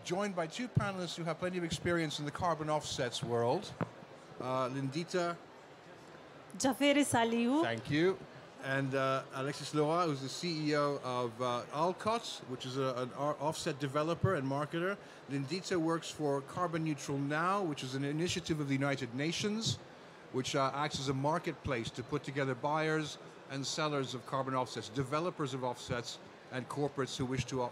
joined by two panelists who have plenty of experience in the carbon offsets world. Lindita. Xhaferi-Salihu. Thank you. And Alexis, Leroy, who's the CEO of Allcot, which is an offset developer and marketer. Lindita works for Carbon Neutral Now, which is an initiative of the United Nations, which acts as a marketplace to put together buyers and sellers of carbon offsets, developers of offsets, and corporates who wish to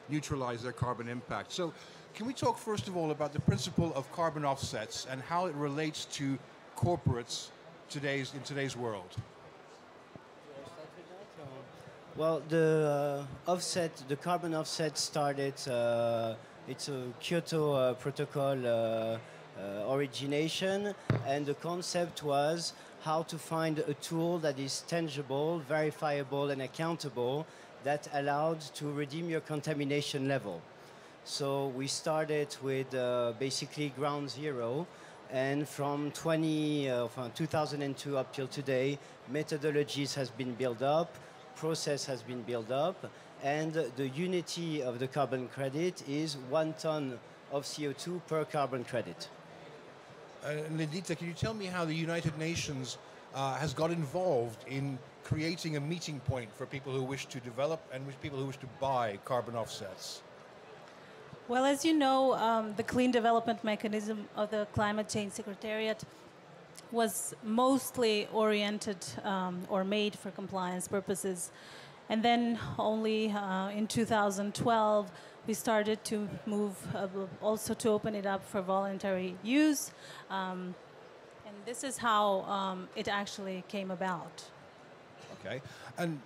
neutralize their carbon impact. So can we talk first of all about the principle of carbon offsets and how it relates to corporates in today's world? Well, the carbon offset started, it's a Kyoto Protocol origination, and the concept was how to find a tool that is tangible, verifiable, and accountable that allowed to redeem your contamination level. So we started with basically ground zero, and from 2002 up till today, methodologies has been built up, process has been built up, and the unity of the carbon credit is 1 ton of CO2 per carbon credit. Lindita, can you tell me how the United Nations has got involved in creating a meeting point for people who wish to develop and people who wish to buy carbon offsets? Well, as you know, the Clean Development Mechanism of the Climate Change Secretariat was mostly oriented or made for compliance purposes. And then only in 2012, we started to move also to open it up for voluntary use. And this is how it actually came about. Okay. And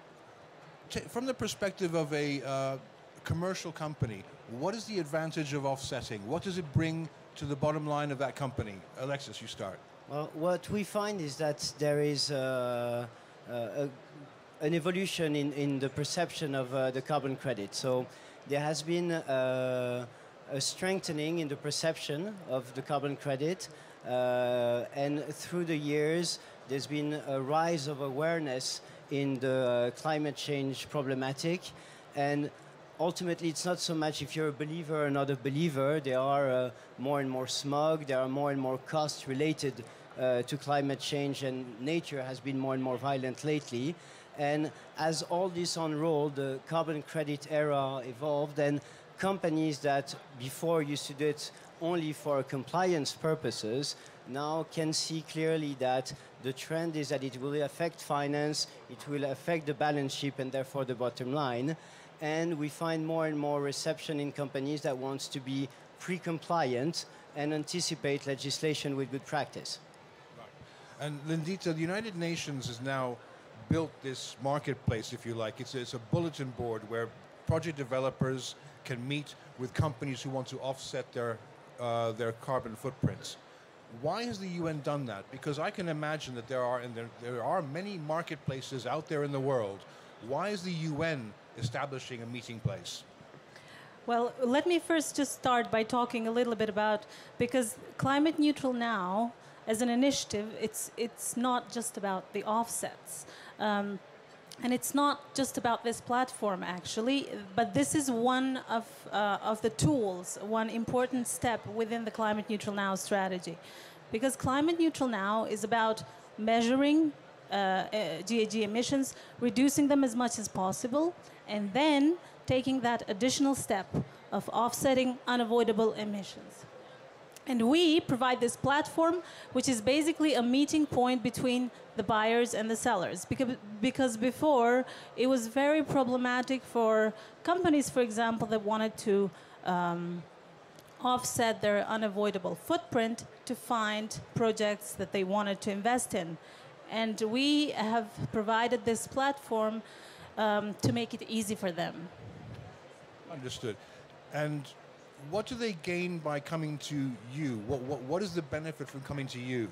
from the perspective of a commercial company, what is the advantage of offsetting? What does it bring to the bottom line of that company? Alexis, you start. Well, what we find is that there is an evolution in the perception of the carbon credit. So there has been a strengthening in the perception of the carbon credit, and through the years, there's been a rise of awareness in the climate change problematic. And ultimately, it's not so much if you're a believer or not a believer. There are more and more smog. There are more and more costs related to climate change, and nature has been more and more violent lately. And as all this unrolled, the carbon credit era evolved, and companies that before used to do it only for compliance purposes now can see clearly that the trend is that it will affect finance, it will affect the balance sheet, and therefore the bottom line. And we find more and more reception in companies that wants to be pre-compliant and anticipate legislation with good practice. Right. And Lindita, the United Nations has now built this marketplace, if you like. It's a bulletin board where project developers can meet with companies who want to offset their carbon footprints. Why has the UN done that? Because I can imagine that there are many marketplaces out there in the world. Why is the UN establishing a meeting place? Well, let me first just start by talking a little bit about, because Climate Neutral Now, as an initiative, it's not just about the offsets. And it's not just about this platform, actually, but this is one of the tools, one important step within the Climate Neutral Now strategy. Because Climate Neutral Now is about measuring GHG emissions, reducing them as much as possible, and then taking that additional step of offsetting unavoidable emissions. And we provide this platform, which is basically a meeting point between the buyers and the sellers. Because before, it was very problematic for companies, for example, that wanted to offset their unavoidable footprint to find projects that they wanted to invest in. And we have provided this platform to make it easy for them. Understood. And what do they gain by coming to you? What is the benefit from coming to you?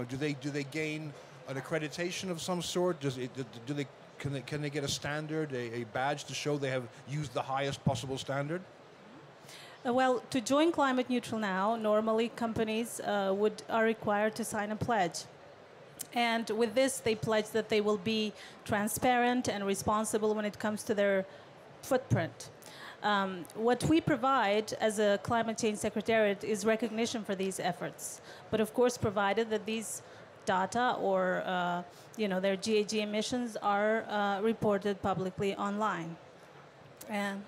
Do they gain an accreditation of some sort? Can they get a standard, a badge to show they have used the highest possible standard? Well, to join Climate Neutral Now, normally companies are required to sign a pledge. And with this, they pledge that they will be transparent and responsible when it comes to their footprint. What we provide as a climate change secretariat is recognition for these efforts, but of course provided that these data or their GHG emissions are reported publicly online. And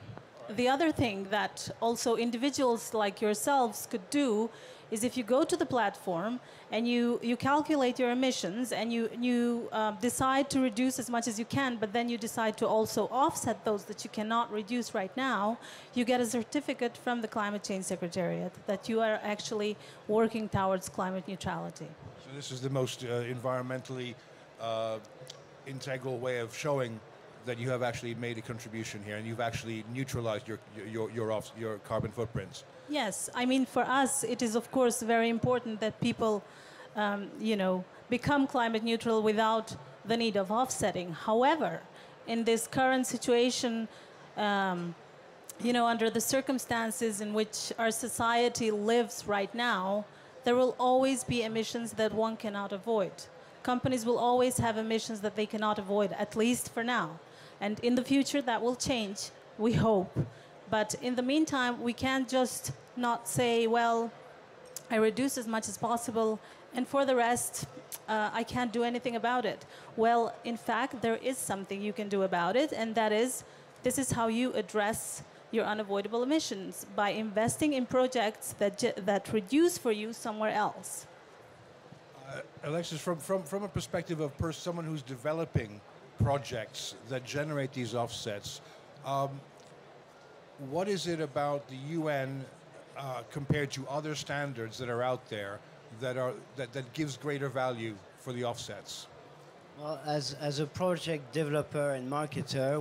the other thing that also individuals like yourselves could do is if you go to the platform and you calculate your emissions and you decide to reduce as much as you can, but then you decide to also offset those that you cannot reduce right now, you get a certificate from the Climate Change Secretariat that you are actually working towards climate neutrality. So this is the most environmentally integral way of showing that you have actually made a contribution here and you've actually neutralized your carbon footprints. Yes, I mean, for us, it is of course very important that people, become climate neutral without the need of offsetting. However, in this current situation, under the circumstances in which our society lives right now, there will always be emissions that one cannot avoid. Companies will always have emissions that they cannot avoid, at least for now. And in the future, that will change, we hope. But in the meantime, we can't just not say, well, I reduce as much as possible, and for the rest, I can't do anything about it. Well, in fact, there is something you can do about it, and that is, this is how you address your unavoidable emissions, by investing in projects that reduce for you somewhere else. Alexis, from a perspective of someone who's developing projects that generate these offsets, what is it about the UN compared to other standards that are out there that gives greater value for the offsets? Well, as a project developer and marketer,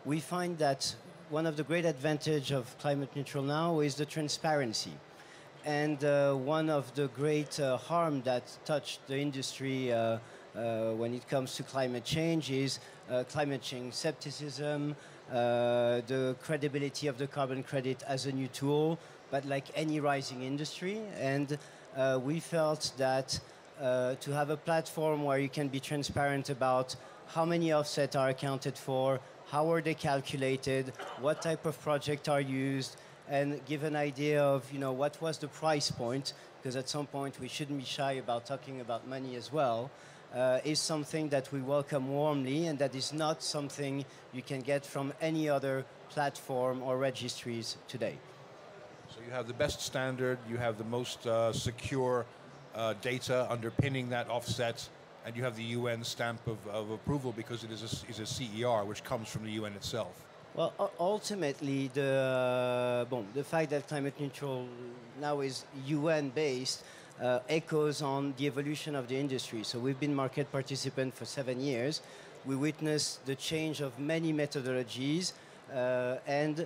we find that one of the great advantages of Climate Neutral Now is the transparency. And one of the great harm that touched the industry when it comes to climate change is climate change skepticism, the credibility of the carbon credit as a new tool, but like any rising industry. And we felt that to have a platform where you can be transparent about how many offsets are accounted for, how are they calculated, what type of project are used, and give an idea of what was the price point, because at some point we shouldn't be shy about talking about money as well, is something that we welcome warmly, and that is not something you can get from any other platform or registries today. So you have the best standard, you have the most secure data underpinning that offset, and you have the UN stamp of approval because it is a CER, which comes from the UN itself. Well, ultimately, the fact that Climate Neutral Now is UN-based echoes on the evolution of the industry. So we've been market participant for 7 years. We witnessed the change of many methodologies, and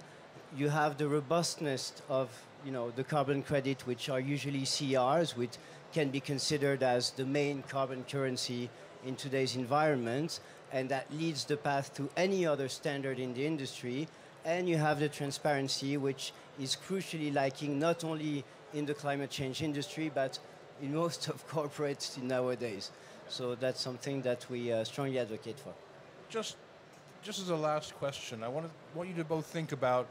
you have the robustness of the carbon credit, which are usually CERs, which can be considered as the main carbon currency in today's environment, and that leads the path to any other standard in the industry. And you have the transparency, which is crucially lacking not only in the climate change industry, but in most of corporates nowadays. So that's something that we strongly advocate for. Just as a last question, I want you to both think about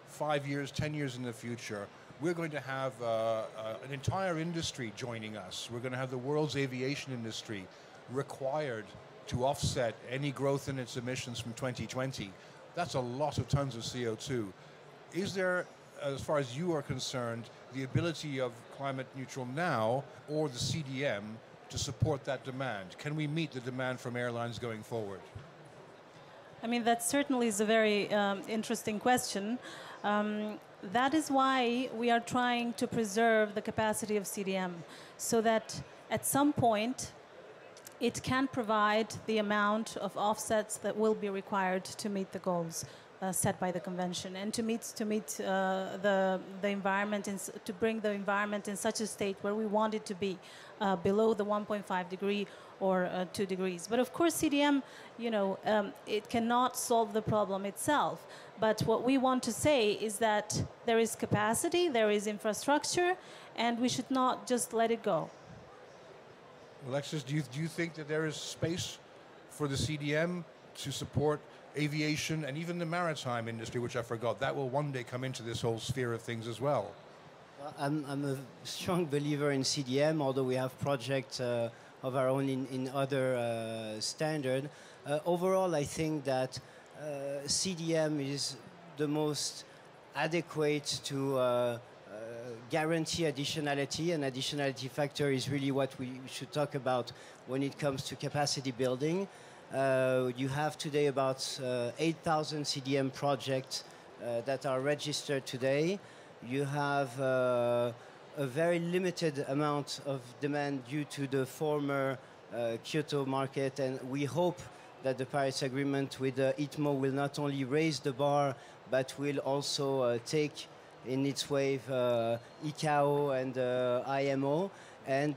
5 years, 10 years in the future. We're going to have an entire industry joining us. We're going to have the world's aviation industry required to offset any growth in its emissions from 2020. That's a lot of tons of CO2. Is there, as far as you are concerned, the ability of Climate Neutral Now or the CDM to support that demand? Can we meet the demand from airlines going forward? I mean, that certainly is a very interesting question. That is why we are trying to preserve the capacity of CDM, so that at some point it can provide the amount of offsets that will be required to meet the goals set by the convention, and to meet the environment, to bring the environment in such a state where we want it to be, below the 1.5 degree or 2 degrees. But of course, CDM, it cannot solve the problem itself. But what we want to say is that there is capacity, there is infrastructure, and we should not just let it go. Alexis, do you think that there is space for the CDM to support aviation, and even the maritime industry, which I forgot. That will one day come into this whole sphere of things as well. Well, I'm a strong believer in CDM, although we have projects of our own in other standard. Overall, I think that CDM is the most adequate to guarantee additionality, and additionality factor is really what we should talk about when it comes to capacity building. You have today about 8,000 CDM projects that are registered today. You have a very limited amount of demand due to the former Kyoto market, and we hope that the Paris Agreement with ITMO will not only raise the bar, but will also take in its wave ICAO and IMO, and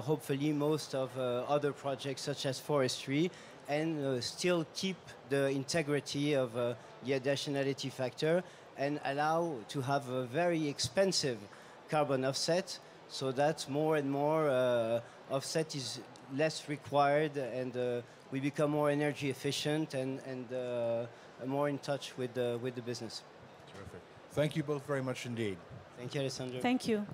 hopefully most of other projects such as forestry, and still keep the integrity of the additionality factor and allow to have a very expensive carbon offset, so that more and more offset is less required, and we become more energy efficient and more in touch with the business. Terrific. Thank you both very much indeed. Thank you, Alessandro. Thank you.